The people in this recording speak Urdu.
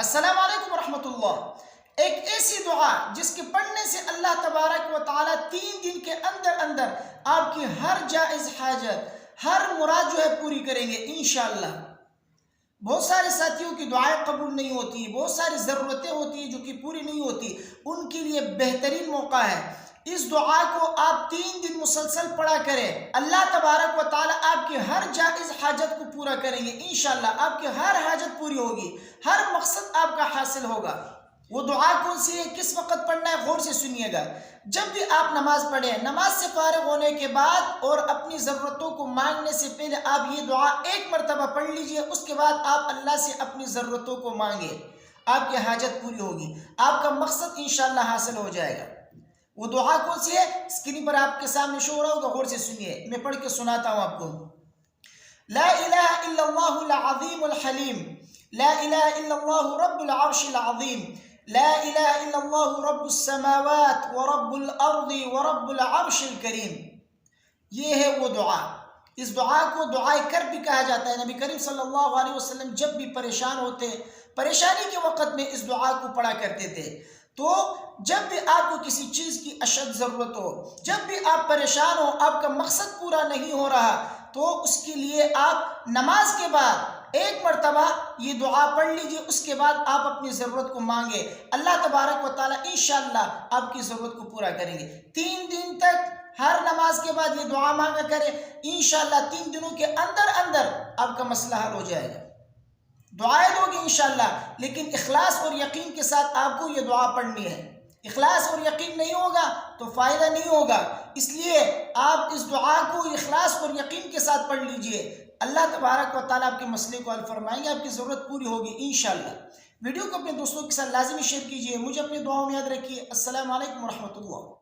السلام علیکم ورحمۃ اللہ۔ ایک ایسی دعا جس کے پڑھنے سے اللہ تبارک و تعالیٰ 3 دن کے اندر آپ کی ہر جائز حاجت، ہر مراد جو ہے پوری کریں گے انشاءاللہ۔ بہت سارے ساتھیوں کی دعائیں قبول نہیں ہوتی، بہت ساری ضرورتیں ہوتی ہیں جو کہ پوری نہیں ہوتی، ان کے لیے بہترین موقع ہے۔ اس دعا کو آپ 3 دن مسلسل پڑھا کریں، اللہ تبارک و تعالیٰ آپ کی ہر جائز حاجت کو پورا کریں گے انشاءاللہ۔ آپ کی ہر حاجت پوری ہوگی، ہر مقصد آپ کا حاصل ہوگا۔ وہ دعا کون سی ہے، کس وقت پڑھنا ہے، غور سے سنیے گا۔ جب بھی آپ نماز پڑھیں، نماز سے فارغ ہونے کے بعد اور اپنی ضرورتوں کو مانگنے سے پہلے آپ یہ دعا 1 مرتبہ پڑھ لیجئے، اس کے بعد آپ اللہ سے اپنی ضرورتوں کو مانگیں، آپ کی حاجت پوری ہوگی، آپ کا مقصد انشاءاللہ حاصل ہو جائے گا۔ وہ دعا کون سی ہے، اسکرین پر آپ کے سامنے شو ہو رہا ہوگا، غور سے سنیے، میں پڑھ کے سناتا ہوں آپ کو۔ لا الہ الا اللہ العظیم الحلیم، لا الہ الا اللہ رب العرش العظیم، لا الہ الا اللہ رب السماوات ورب الارض ورب العرش الکریم۔ یہ ہے وہ دعا۔ اس دعا کو دعائے کرب بھی کہا جاتا ہے۔ نبی کریم صلی اللہ علیہ وسلم جب بھی پریشان ہوتے، پریشانی کے وقت میں اس دعا کو پڑھا کرتے تھے۔ تو جب بھی آپ کو کسی چیز کی اشد ضرورت ہو، جب بھی آپ پریشان ہو، آپ کا مقصد پورا نہیں ہو رہا، تو اس کے لیے آپ نماز کے بعد 1 مرتبہ یہ دعا پڑھ لیجئے، اس کے بعد آپ اپنی ضرورت کو مانگے، اللہ تبارک و تعالیٰ انشاءاللہ آپ کی ضرورت کو پورا کریں گے۔ 3 دن تک ہر نماز کے بعد یہ دعا مانگا کرے، انشاءاللہ 3 دنوں کے اندر آپ کا مسئلہ حل ہو جائے گا۔ دعائیں دو گے انشاءاللہ، لیکن اخلاص اور یقین کے ساتھ آپ کو یہ دعا پڑھنی ہے۔ اخلاص اور یقین نہیں ہوگا تو فائدہ نہیں ہوگا، اس لیے آپ اس دعا کو اخلاص اور یقین کے ساتھ پڑھ لیجئے۔ اللہ تبارک و تعالیٰ آپ کے مسئلے کو حل فرمائیں گے، آپ کی ضرورت پوری ہوگی انشاءاللہ۔ ویڈیو کو اپنے دوستوں کے ساتھ لازمی شیئر کیجئے، مجھے اپنی دعاؤں میں یاد رکھیے۔ السلام علیکم ورحمۃ اللہ۔